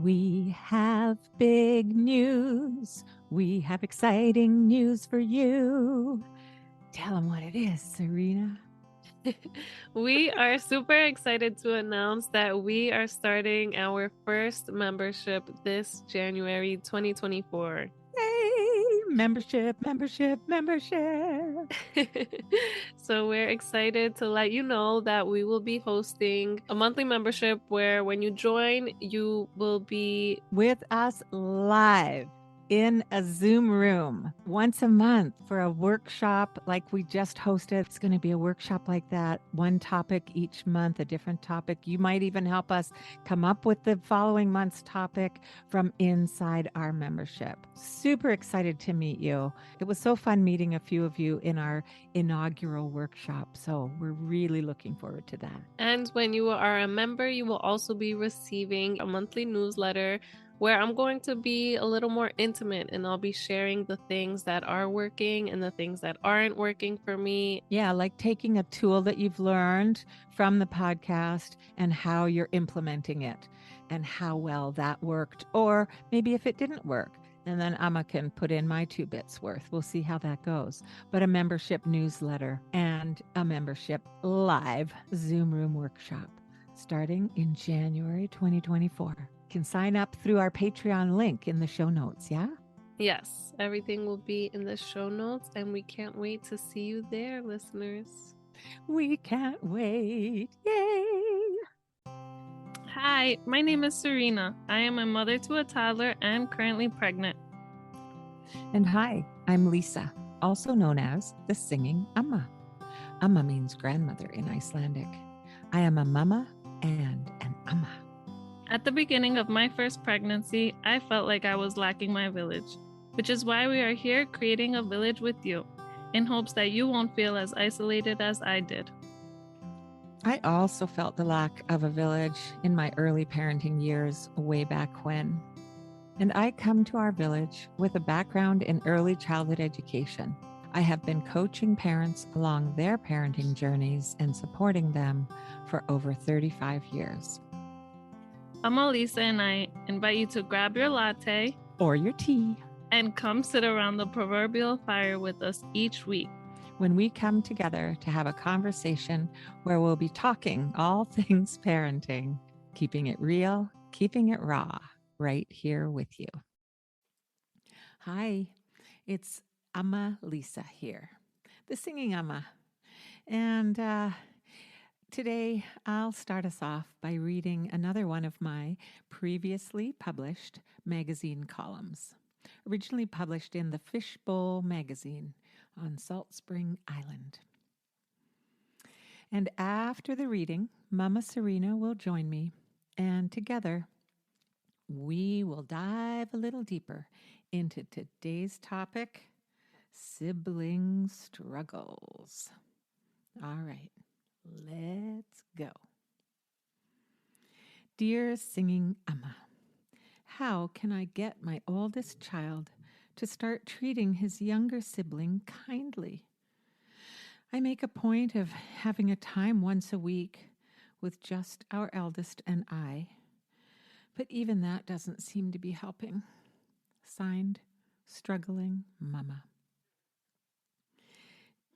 We have big news. We have exciting news for you. Tell them what it is, Serena. We are super excited to announce that we are starting our first membership this January 2024. Yay! Membership. So we're excited to let you know that we will be hosting a monthly membership where when you join, you will be With us live in a Zoom room once a month for a workshop like we just hosted. It's going to be a workshop like that, one topic each month, a different topic. You might even help us come up with the following month's topic from inside our membership. Super excited to meet you. It was so fun meeting a few of you in our inaugural workshop. So we're really looking forward to that. And when you are a member, you will also be receiving a monthly newsletter where I'm going to be a little more intimate and I'll be sharing the things that are working and the things that aren't working for me. Yeah, like taking a tool that you've learned from the podcast and how you're implementing it and how well that worked, or maybe if it didn't work. And then Amma can put in my 2 bits worth. We'll see how that goes. But a membership newsletter and a membership live Zoom room workshop starting in January 2024. Can sign up through our Patreon link in the show notes. Yeah. Yes, everything will be in the show notes, and we can't wait to see you there, listeners. We can't wait. Yay. Hi, my name is Serena. I am a mother to a toddler and currently pregnant. And hi, I'm Lisa, also known as the Singing Amma. Amma means grandmother in Icelandic. I am a mama and an Amma. At the beginning of my first pregnancy, I felt like I was lacking my village, which is why we are here creating a village with you, in hopes that you won't feel as isolated as I did. I also felt the lack of a village in my early parenting years way back when. And I come to our village with a background in early childhood education. I have been coaching parents along their parenting journeys and supporting them for over 35 years. Amma Lisa and I invite you to grab your latte Or your tea and come sit around the proverbial fire with us each week. when we come together to have a conversation where we'll be talking all things parenting, keeping it real, keeping it raw, right here with you. Hi, it's Amma Lisa here, the singing Amma. And today I'll start us off by reading another one of my previously published magazine columns, originally published in the Fishbowl magazine on Salt Spring Island. And after the reading, Mama Serena will join me, and together we will dive a little deeper into today's topic, sibling struggles. All right, let's go. Dear Singing Amma, how can I get my oldest child to start treating his younger sibling kindly? I make a point of having a time once a week with just our eldest and I, but even that doesn't seem to be helping. Signed, Struggling Mama.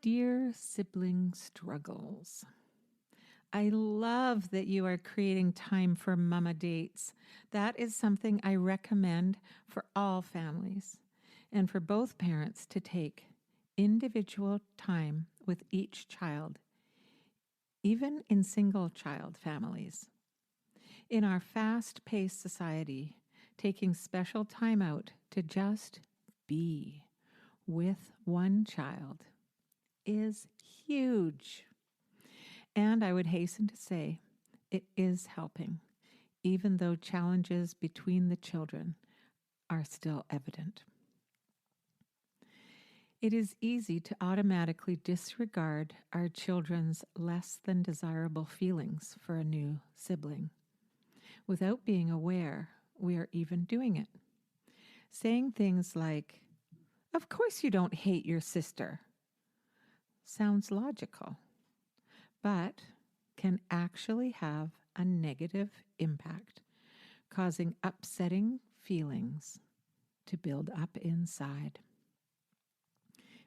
Dear Sibling Struggles, I love that you are creating time for mama dates. That is something I recommend for all families and for both parents to take individual time with each child, even in single child families. In our fast-paced society, taking special time out to just be with one child is huge. And I would hasten to say, it is helping, even though challenges between the children are still evident. It is easy to automatically disregard our children's less than desirable feelings for a new sibling, without being aware we are even doing it. Saying things like, "Of course you don't hate your sister," sounds logical, but can actually have a negative impact, causing upsetting feelings to build up inside.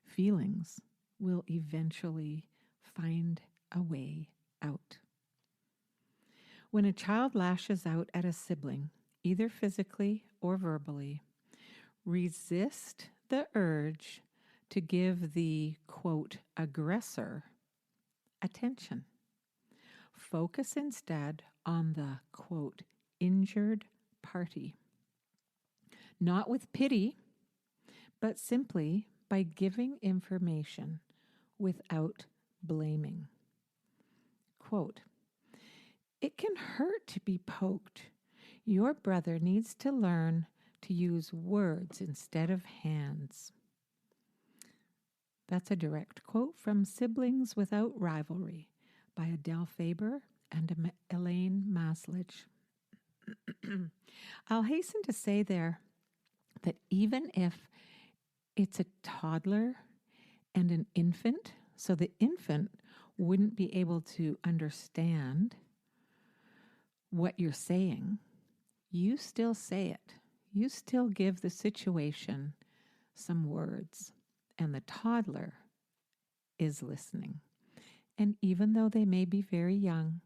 Feelings will eventually find a way out. When a child lashes out at a sibling, either physically or verbally, resist the urge to give the, quote, aggressor attention. Focus instead on the, quote, injured party. Not with pity, but simply by giving information without blaming. Quote, it can hurt to be poked. Your brother needs to learn to use words instead of hands. That's a direct quote from Siblings Without Rivalry by Adele Faber and Elaine Maslich. I'll hasten to say there that even if it's a toddler and an infant, so the infant wouldn't be able to understand what you're saying, you still say it. You still give the situation some words, and the toddler is listening. And even though they may be very young,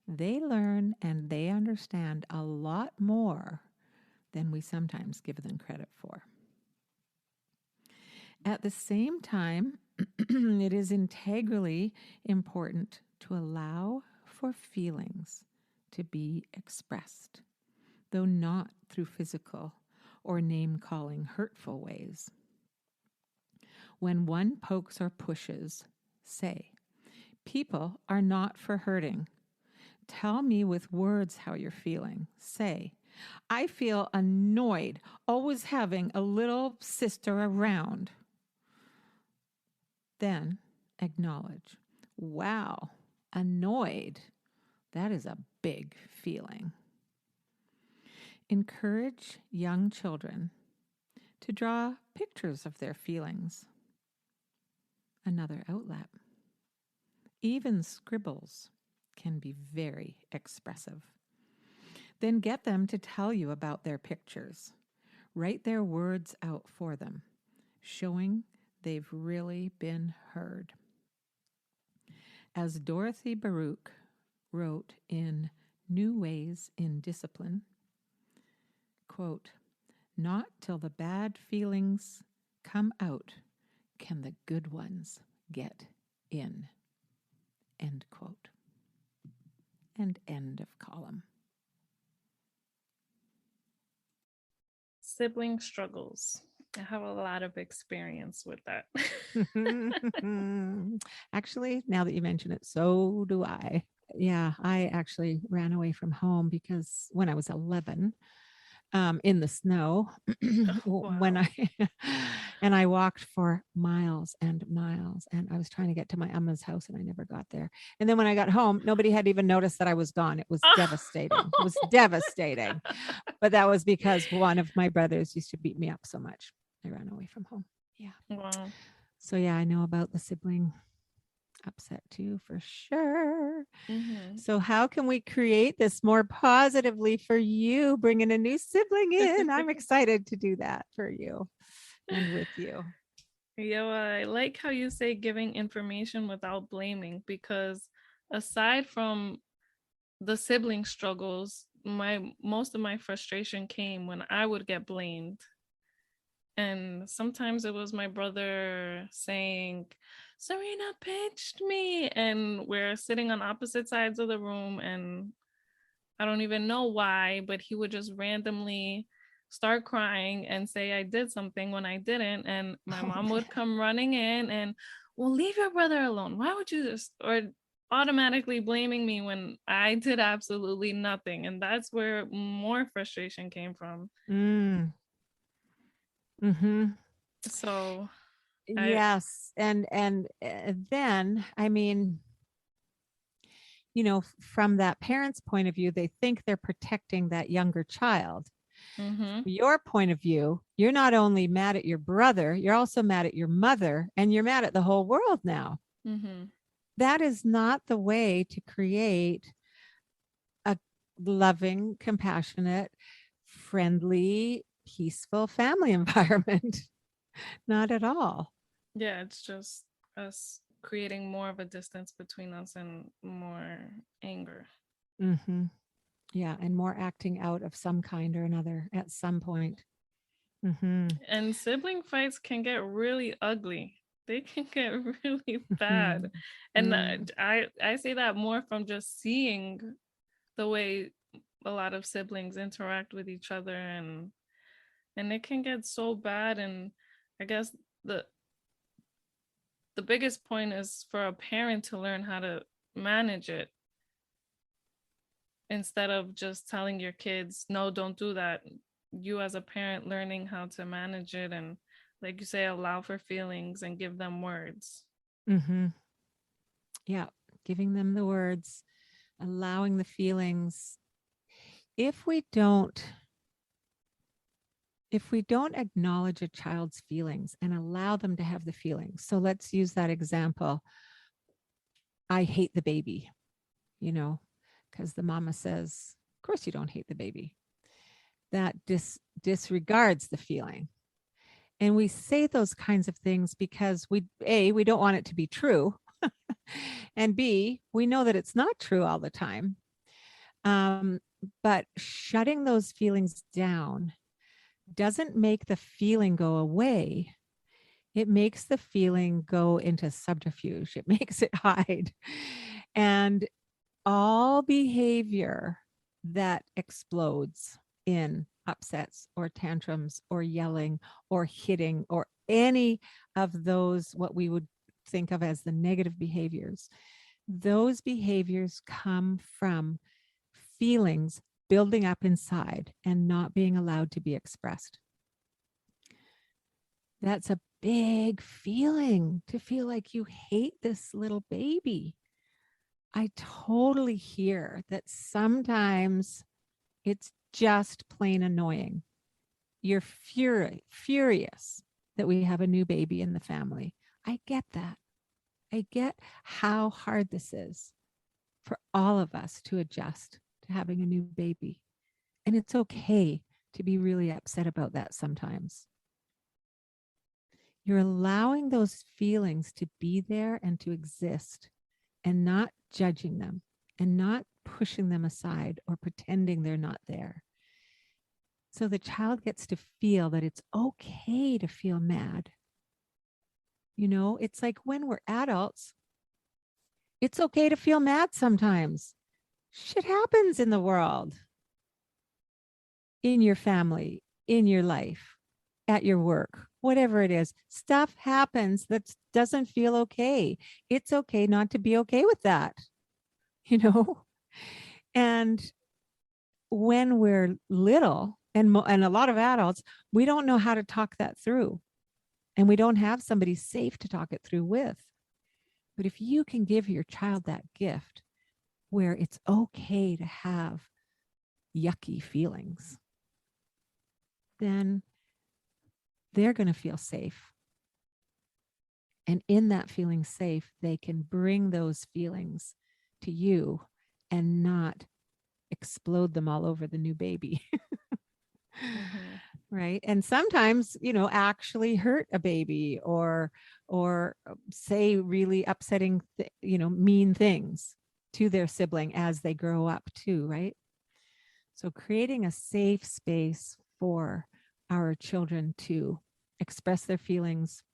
they learn and they understand a lot more than we sometimes give them credit for. At the same time, it is integrally important to allow for feelings to be expressed, though not through physical or name-calling hurtful ways. When one pokes or pushes, say, people are not for hurting. Tell me with words how you're feeling. Say, I feel annoyed always having a little sister around. Then acknowledge, wow, annoyed. That is a big feeling. Encourage young children to draw pictures of their feelings. Another outlet. Even scribbles can be very expressive. Then get them to tell you about their pictures. Write their words out for them, showing they've really been heard. As Dorothy Baruch wrote in New Ways in Discipline, quote, not till the bad feelings come out can the good ones get in, end quote. And end of column. Sibling struggles. I have a lot of experience with that. Actually, now that you mention it, so do I. Yeah, I actually ran away from home because when I was 11, in the snow, when I walked for miles and miles, and I was trying to get to my Amma's house and I never got there. And then when I got home, nobody had even noticed that I was gone. It was devastating. It was devastating. But that was because one of my brothers used to beat me up so much. I ran away from home. Yeah. Wow. So yeah, I know about the sibling upset too, for sure. Mm-hmm. So how can we create this more positively for you, bringing a new sibling in? I'm excited to do that for you and with you. Yeah, well, I like how you say giving information without blaming, because aside from the sibling struggles, most of my frustration came when I would get blamed. And sometimes it was my brother saying, Serena pinched me. And we're sitting on opposite sides of the room. And I don't even know why, but he would just randomly start crying and say I did something when I didn't. And my mom would come running in and, well, leave your brother alone. Why would you just, or automatically blaming me when I did absolutely nothing. And that's where more frustration came from. Mm-hmm. So yes. And then, I mean, you know, from that parent's point of view, they think they're protecting that younger child. Mm-hmm. Your point of view, you're not only mad at your brother, you're also mad at your mother, and you're mad at the whole world now. Mm-hmm. That is not the way to create a loving, compassionate, friendly, peaceful family environment. Not at all. Yeah, it's just us creating more of a distance between us and more anger. Hmm. Yeah. And more acting out of some kind or another at some point. Hmm. And sibling fights can get really ugly. They can get really bad. Hmm. And Mm. I say that more from just seeing the way a lot of siblings interact with each other, and it can get so bad. And I guess the the biggest point is for a parent to learn how to manage it instead of just telling your kids, no, don't do that. You as a parent learning how to manage it and, like you say, allow for feelings and give them words. Hmm. Yeah. Giving them the words, allowing the feelings. If we don't if we don't acknowledge a child's feelings and allow them to have the feelings. So let's use that example. I hate the baby, you know, because the mama says, of course you don't hate the baby. That disregards the feeling. And we say those kinds of things because we don't want it to be true. And B, we know that it's not true all the time. Um, but shutting those feelings down doesn't make the feeling go away. It makes the feeling go into subterfuge. It makes it hide. And all behavior that explodes in upsets or tantrums or yelling or hitting or any of those, what we would think of as the negative behaviors, those behaviors come from feelings building up inside and not being allowed to be expressed. That's a big feeling, to feel like you hate this little baby. I totally hear that sometimes it's just plain annoying. You're furious that we have a new baby in the family. I get that. I get how hard this is for all of us to adjust to having a new baby. And it's okay to be really upset about that sometimes. You're allowing those feelings to be there and to exist and not judging them and not pushing them aside or pretending they're not there. So the child gets to feel that it's okay to feel mad. You know, it's like when we're adults, it's okay to feel mad sometimes. Shit happens in the world, in your family, in your life, at your work, whatever it is. Stuff happens that doesn't feel okay. It's okay not to be okay with that, you know? And when we're little, and a lot of adults, we don't know how to talk that through, and we don't have somebody safe to talk it through with. But if you can give your child that gift where it's okay to have yucky feelings, then they're going to feel safe. And in that feeling safe, they can bring those feelings to you and not explode them all over the new baby. Mm-hmm. Right. And sometimes, actually hurt a baby or say really upsetting, mean things to their sibling as they grow up too, right? So creating a safe space for our children to express their feelings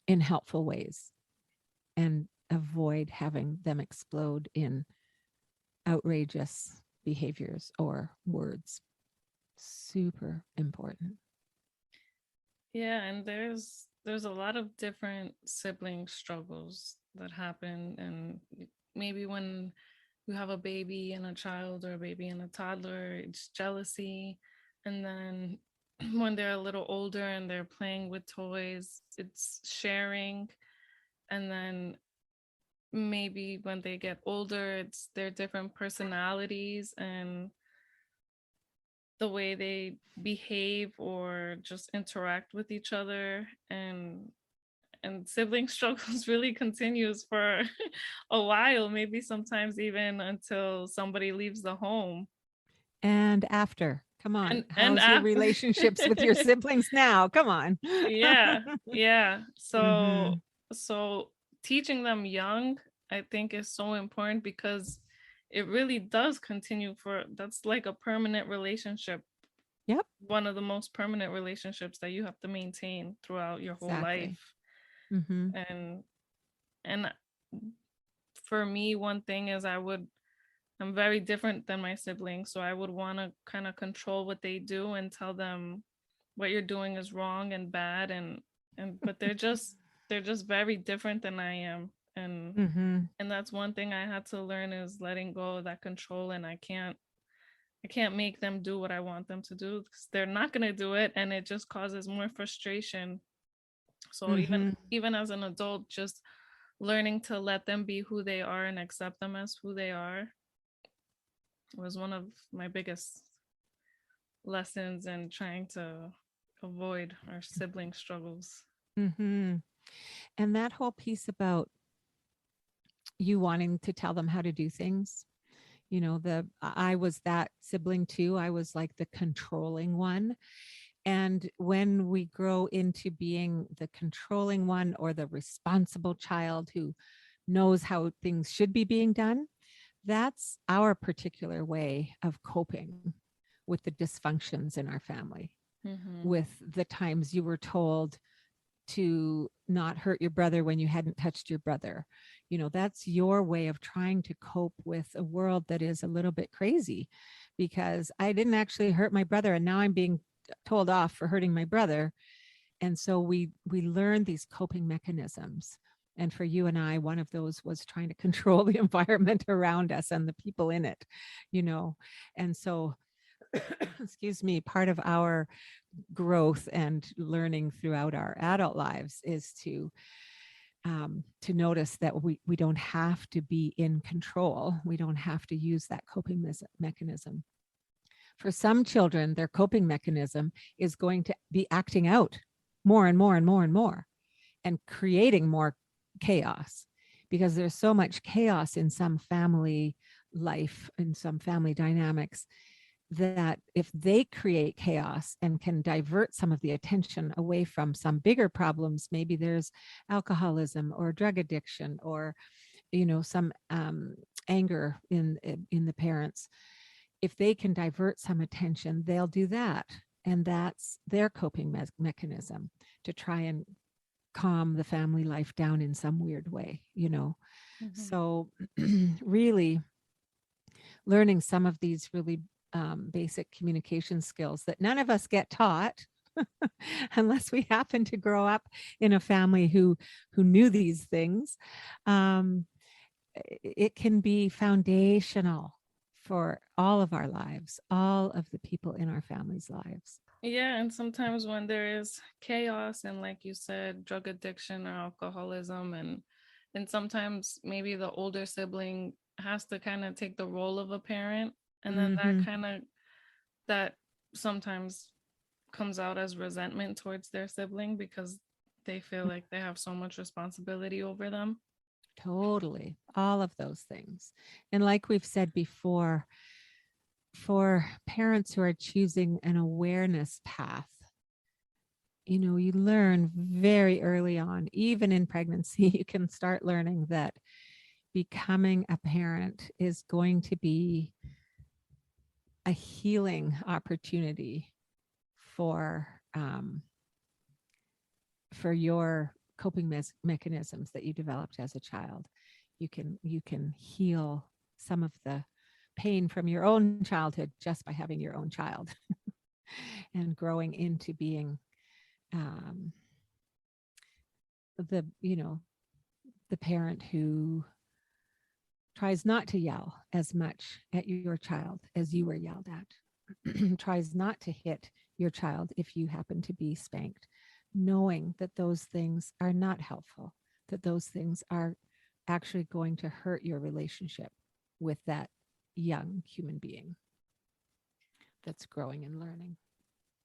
in helpful ways and avoid having them explode in outrageous behaviors or words. Super important. Yeah, and there's a lot of different sibling struggles that happen, and maybe when you have a baby and a child or a baby and a toddler, it's jealousy. And then when they're a little older and they're playing with toys, it's sharing. And then maybe when they get older, it's their different personalities and the way they behave or just interact with each other. And and sibling struggles really continues for a while, maybe sometimes even until somebody leaves the home. And after, come on, And how's your after. relationships with your siblings now? Come on. Yeah, yeah. Hmm. So teaching them young, I think, is so important because it really does continue for, that's like a permanent relationship, Yep, one of the most permanent relationships that you have to maintain throughout your whole exactly. life. Hmm. And and for me, one thing is I'm very different than my siblings, so I would want to kind of control what they do and tell them what you're doing is wrong and bad, and but they're just very different than I am. Hmm. And that's one thing I had to learn, is letting go of that control. And I can't make them do what I want them to do, because they're not going to do it, and it just causes more frustration. So even Hmm. even as an adult, just learning to let them be who they are and accept them as who they are was one of my biggest lessons in trying to avoid our sibling struggles. Hmm. And that whole piece about you wanting to tell them how to do things, I was that sibling too. I was like the controlling one. And when we grow into being the controlling one or the responsible child who knows how things should be being done, that's our particular way of coping with the dysfunctions in our family, Mm-hmm. with the times you were told to not hurt your brother when you hadn't touched your brother. That's your way of trying to cope with a world that is a little bit crazy, because I didn't actually hurt my brother and now I'm being told off for hurting my brother. And so we learn these coping mechanisms. And for you and I, one of those was trying to control the environment around us and the people in it, you know. And so excuse me, part of our growth and learning throughout our adult lives is to notice that we don't have to be in control. We don't have to use that coping mechanism. For some children, their coping mechanism is going to be acting out more and more and more and more and creating more chaos, because there's so much chaos in some family life, in some family dynamics, that if they create chaos and can divert some of the attention away from some bigger problems, maybe there's alcoholism or drug addiction or some anger in the parents, if they can divert some attention, they'll do that. And that's their coping mechanism, to try and calm the family life down in some weird way. Mm-hmm. So really learning some of these really basic communication skills that none of us get taught unless we happen to grow up in a family who knew these things. um, it can be foundational for all of our lives, all of the people in our families' lives. Yeah, and sometimes when there is chaos and, like you said, drug addiction or alcoholism, and sometimes maybe the older sibling has to kind of take the role of a parent, and then Hmm. that sometimes comes out as resentment towards their sibling because they feel like they have so much responsibility over them. Totally. All of those things. And like we've said before, for parents who are choosing an awareness path, you learn very early on, even in pregnancy, you can start learning that becoming a parent is going to be a healing opportunity for for your coping mechanisms that you developed as a child. You can heal some of the pain from your own childhood just by having your own child and growing into being um, the parent who tries not to yell as much at your child as you were yelled at, tries not to hit your child if you happen to be spanked, knowing that those things are not helpful, that those things are actually going to hurt your relationship with that young human being that's growing and learning.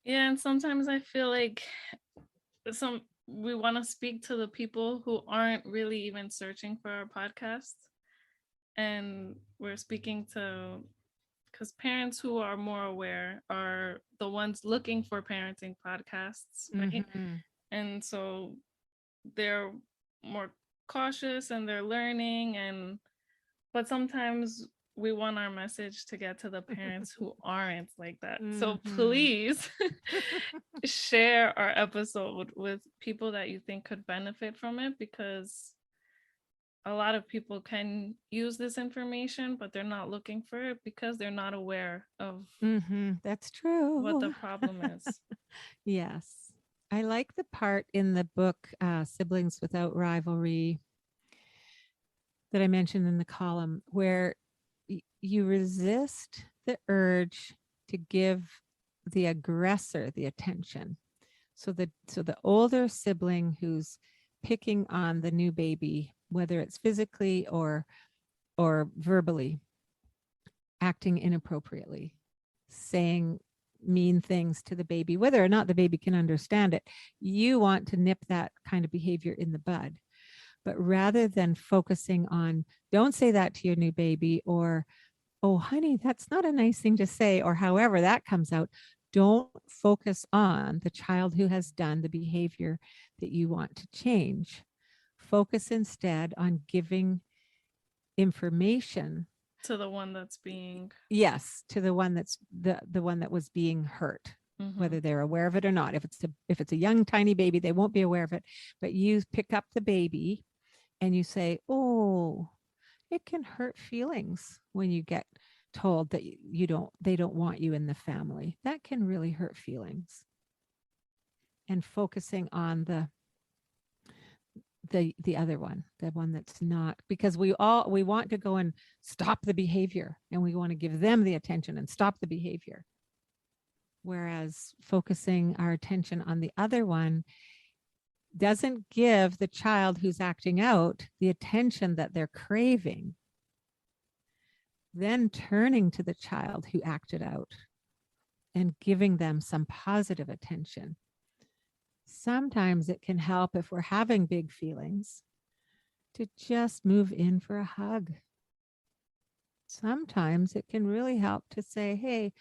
Yeah, and sometimes I feel like some we want to speak to the people who aren't really even searching for our podcast. And we're speaking to, because parents who are more aware are the ones looking for parenting podcasts, right? Mhm. And so they're more cautious and they're learning, and but sometimes we want our message to get to the parents who aren't like that. So Mhm. please share our episode with people that you think could benefit from it, because a lot of people can use this information, but they're not looking for it because they're not aware of That's what the true. problem is. Yes. I like the part in the book, Siblings Without Rivalry, that I mentioned in the column, where you resist the urge to give the aggressor the attention. So the older sibling who's picking on the new baby, whether it's physically or verbally, acting inappropriately, saying mean things to the baby, whether or not the baby can understand it, you want to nip that kind of behavior in the bud. But rather than focusing on, don't say that to your new baby, or, oh, honey, that's not a nice thing to say, or however that comes out, don't focus on the child who has done the behavior that you want to change. Focus instead on giving information, To the one that's being, yes, to the one that's the one that was being hurt, whether they're aware of it or not. If it's a young tiny baby, they won't be aware of it, but you pick up the baby and you say, oh, it can hurt feelings when you get told that they don't want you in the family. That can really hurt feelings. And focusing on the other one, the one that's not, because we want to go and stop the behavior, and we want to give them the attention and stop the behavior. Whereas focusing our attention on the other one doesn't give the child who's acting out the attention that they're craving. Then turning to the child who acted out and giving them some positive attention. Sometimes it can help, if we're having big feelings, to just move in for a hug. Sometimes it can really help to say, hey,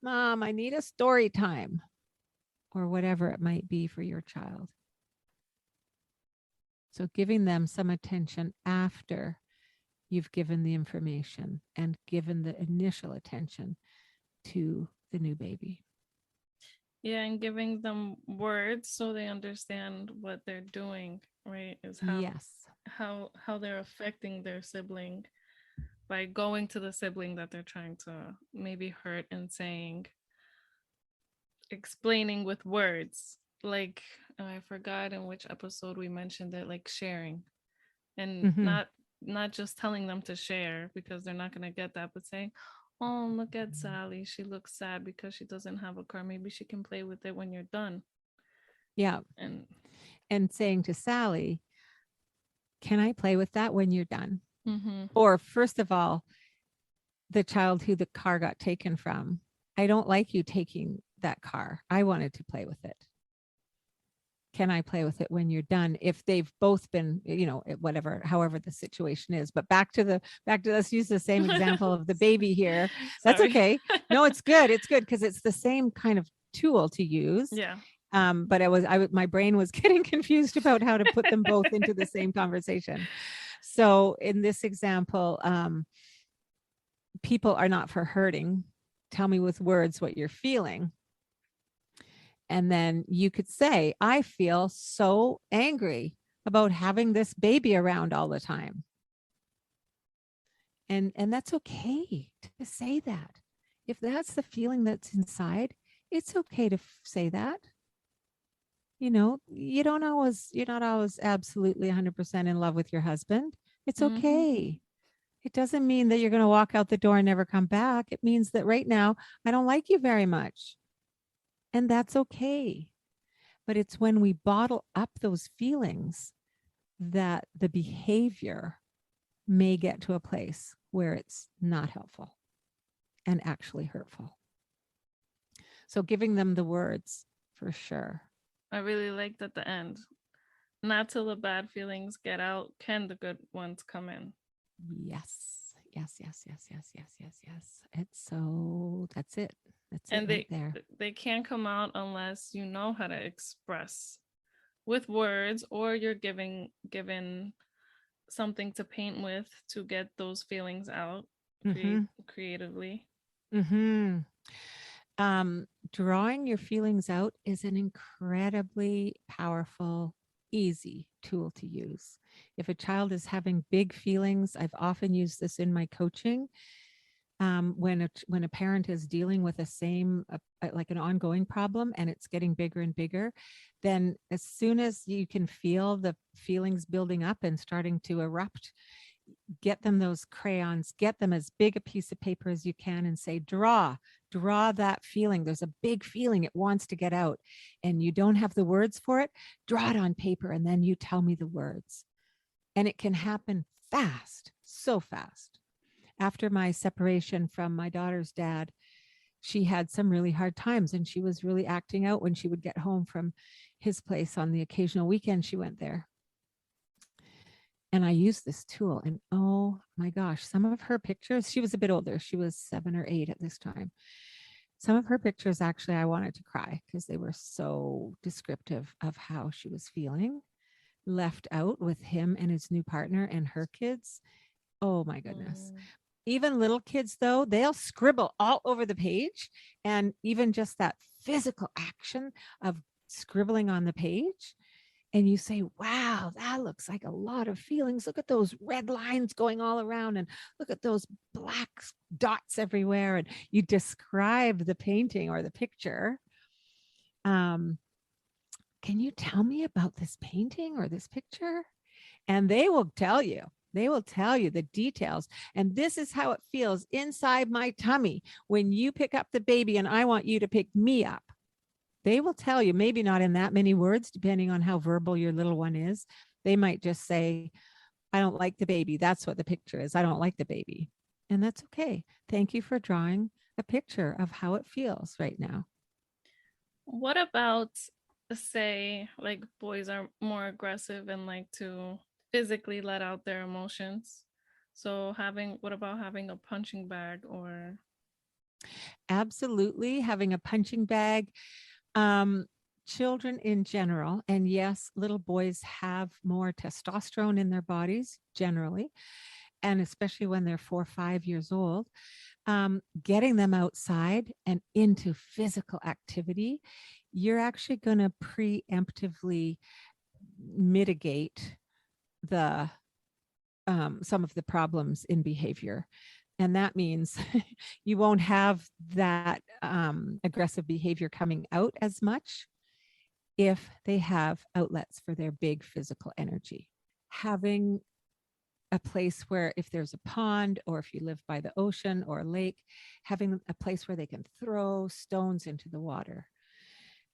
Mom, I need a story time, or whatever it might be for your child. So giving them some attention after you've given the information and given the initial attention to the new baby. yeah, and giving them words so they understand what they're doing, right? Is Yes. how they're affecting their sibling by going to the sibling that they're trying to maybe hurt and saying, explaining with words. Like, I forgot in which episode we mentioned it, like sharing, and Mm-hmm. not just telling them to share, because they're not going to get that, but saying, oh, look at Sally, she looks sad because she doesn't have a car, maybe she can play with it when you're done. Yeah. And saying to Sally, can I play with that when you're done? Or first of all, the child who the car got taken from, I don't like you taking that car. I wanted to play with it. Can I play with it when you're done? If they've both been, whatever, however the situation is. But back to let's use the same example of the baby here. That's okay. No, it's good. It's good because it's the same kind of tool to use. Yeah. But my brain was getting confused about how to put them both into the same conversation. So in this example, people are not for hurting. Tell me with words what you're feeling. And then you could say, I feel so angry about having this baby around all the time. And that's okay to say that. If that's the feeling that's inside, it's okay to say that. You're not always absolutely 100% in love with your husband. It's okay. It doesn't mean that you're going to walk out the door and never come back. It means that right now, I don't like you very much. And that's okay. But it's when we bottle up those feelings that the behavior may get to a place where it's not helpful and actually hurtful. So giving them the words, for sure. I really liked at the end not till the bad feelings get out can the good ones come in. Yes. Yes, yes, yes, yes, yes, yes, yes. It's so that's it. That's it And right there. they can't come out unless you know how to express with words, or you're given something to paint with to get those feelings out Mm-hmm. creatively. Mm-hmm. Drawing your feelings out is an incredibly powerful, easy tool to use. If a child is having big feelings, I've often used this in my coaching. When a parent is dealing with the same like an ongoing problem and it's getting bigger and bigger, then as soon as you can feel the feelings building up and starting to erupt, get them those crayons, get them as big a piece of paper as you can and say, draw that feeling. There's a big feeling it wants to get out and you don't have the words for it. Draw it on paper and then you tell me the words. And it can happen fast, so fast. After my separation from my daughter's dad, she had some really hard times and she was really acting out when she would get home from his place on the occasional weekend she went there. And I used this tool, and oh my gosh, some of her pictures, she was a bit older. She was 7 or 8 at this time. Some of her pictures, actually, I wanted to cry because they were so descriptive of how she was feeling, left out with him and his new partner and her kids. Oh my goodness. Mm. Even little kids, though, they'll scribble all over the page. And even just that physical action of scribbling on the page, and you say, wow, that looks like a lot of feelings. Look at those red lines going all around and look at those black dots everywhere. And you describe the painting or the picture. Can you tell me about this painting or this picture? And they will tell you. They will tell you the details. And this is how it feels inside my tummy when you pick up the baby and I want you to pick me up. They will tell you, maybe not in that many words, depending on how verbal your little one is. They might just say, I don't like the baby. That's what the picture is. I don't like the baby. And that's okay. Thank you for drawing a picture of how it feels right now. What about, say, like boys are more aggressive and like to physically let out their emotions? So what about having a punching bag or Absolutely. Having a punching bag. Um, Children in general, and yes, little boys have more testosterone in their bodies generally, and especially when they're 4 or 5 years old. Getting them outside and into physical activity, you're actually going to preemptively mitigate the some of the problems in behavior. And that means you won't have that aggressive behavior coming out as much if they have outlets for their big physical energy. Having a place where, if there's a pond or if you live by the ocean or a lake, having a place where they can throw stones into the water.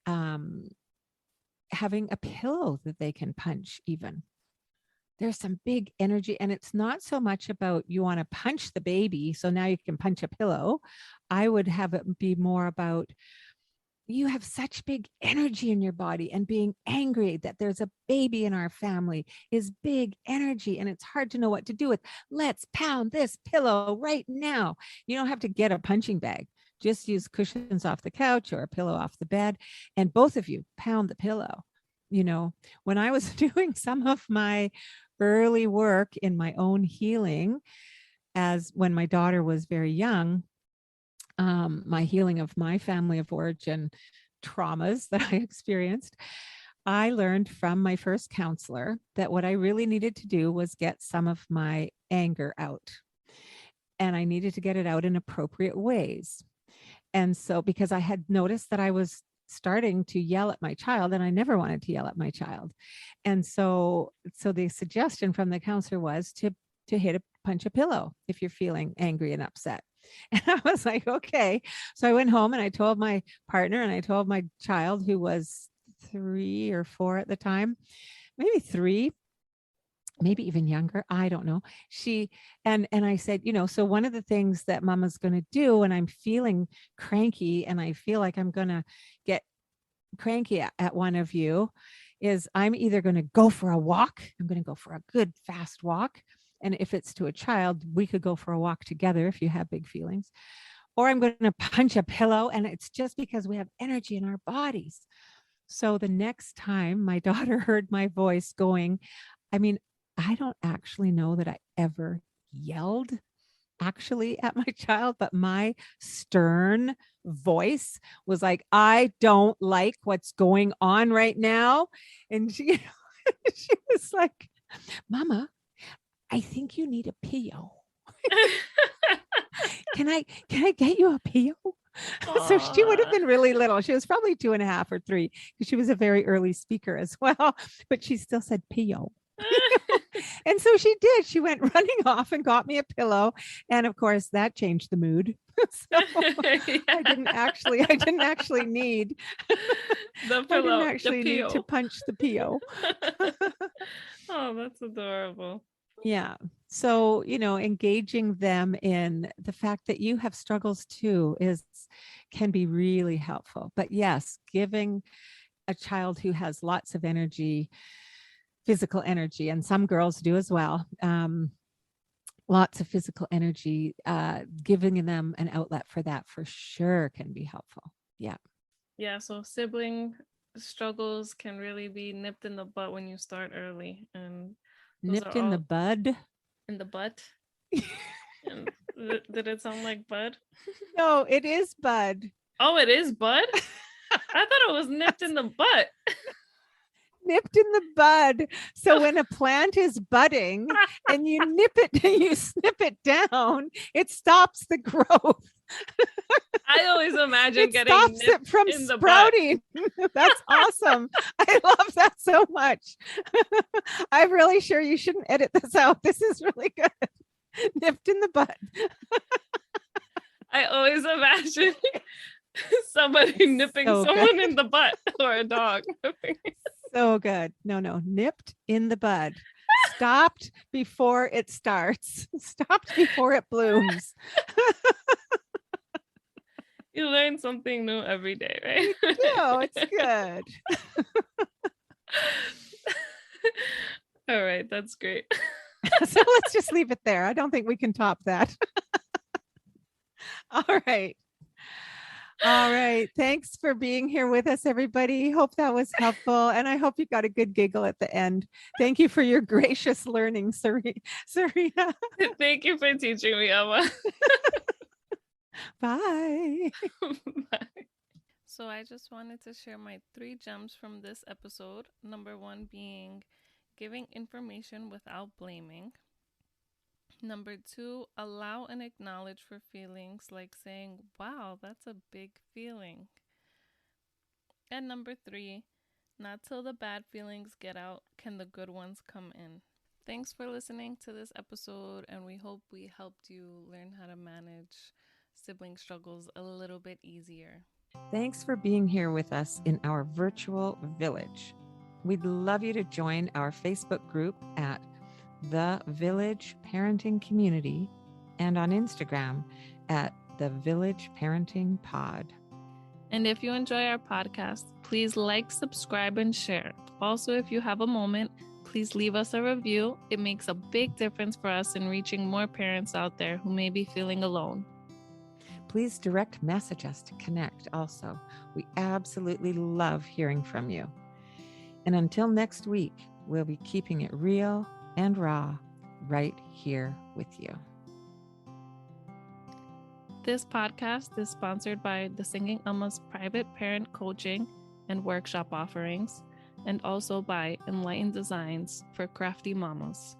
Having a pillow that they can punch, even. There's some big energy, and it's not so much about you want to punch the baby, so now you can punch a pillow. I would have it be more about, you have such big energy in your body, and being angry that there's a baby in our family is big energy and it's hard to know what to do with. Let's pound this pillow right now. You don't have to get a punching bag. Just use cushions off the couch or a pillow off the bed, and both of you pound the pillow. When I was doing some of my early work in my own healing, as when my daughter was very young, my healing of my family of origin traumas that I experienced, I learned from my first counselor that what I really needed to do was get some of my anger out. And I needed to get it out in appropriate ways. And so, because I had noticed that I was starting to yell at my child, and I never wanted to yell at my child. And so the suggestion from the counselor was to punch a pillow if you're feeling angry and upset. And I was like, okay. So I went home and I told my partner, and I told my child, who was 3 or 4 at the time, maybe 3, maybe even younger, I don't know. And I said, so one of the things that mama's going to do when I'm feeling cranky and I feel like I'm going to get cranky at one of you is I'm either going to go for a walk. I'm going to go for a good fast walk. And if it's to a child, we could go for a walk together if you have big feelings. Or I'm going to punch a pillow. And it's just because we have energy in our bodies. So the next time my daughter heard my voice going, I mean, I don't actually know that I ever yelled actually at my child, but my stern voice was like, I don't like what's going on right now. And she, she was like, Mama, I think you need a pillow. Can I get you a pillow? So she would have been really little. She was probably 2.5 or 3 because she was a very early speaker as well, but she still said pillow. And so she did. She went running off and got me a pillow. And of course that changed the mood. So I didn't actually need the pillow. I didn't actually need to punch the pillow. Oh, that's adorable. Yeah. So, engaging them in the fact that you have struggles too can be really helpful. But yes, giving a child who has lots of energy, physical energy, and some girls do as well, lots of physical energy, giving them an outlet for that for sure can be helpful. Yeah. Yeah. So sibling struggles can really be nipped in the butt when you start early. And nipped in the bud. In the butt. And did it sound like bud? No, it is bud. Oh, it is bud? I thought it was nipped in the butt. Nipped in the bud. So when a plant is budding and you nip it and you snip it down, it stops the growth. I always imagine getting stops it from sprouting. That's awesome. I love that so much. I'm really sure you shouldn't edit this out. This is really good. Nipped in the bud. I always imagine somebody nipping someone in the butt, or a dog. So good. No, nipped in the bud. Stopped before it starts. Stopped before it blooms. You learn something new every day, right? No, it's good. All right, that's great. So let's just leave it there. I don't think we can top that. All right. Thanks for being here with us, everybody. Hope that was helpful. And I hope you got a good giggle at the end. Thank you for your gracious learning, Serena. Thank you for teaching me, Amma. Bye. Bye. So I just wanted to share my 3 gems from this episode. Number 1 being giving information without blaming. Number 2, allow and acknowledge for feelings, like saying, wow, that's a big feeling. And number 3, not till the bad feelings get out can the good ones come in. Thanks for listening to this episode, and we hope we helped you learn how to manage sibling struggles a little bit easier. Thanks for being here with us in our virtual village. We'd love you to join our Facebook group at The Village Parenting Community and on Instagram at The Village Parenting Pod. And if you enjoy our podcast, please like, subscribe, and share. Also, if you have a moment, please leave us a review. It makes a big difference for us in reaching more parents out there who may be feeling alone. Please direct message us to connect also. We absolutely love hearing from you. And until next week, we'll be keeping it real and raw right here with you. This podcast is sponsored by the Singing Amma's private parent coaching and workshop offerings, and also by Enlightened Designs for Crafty Mamas.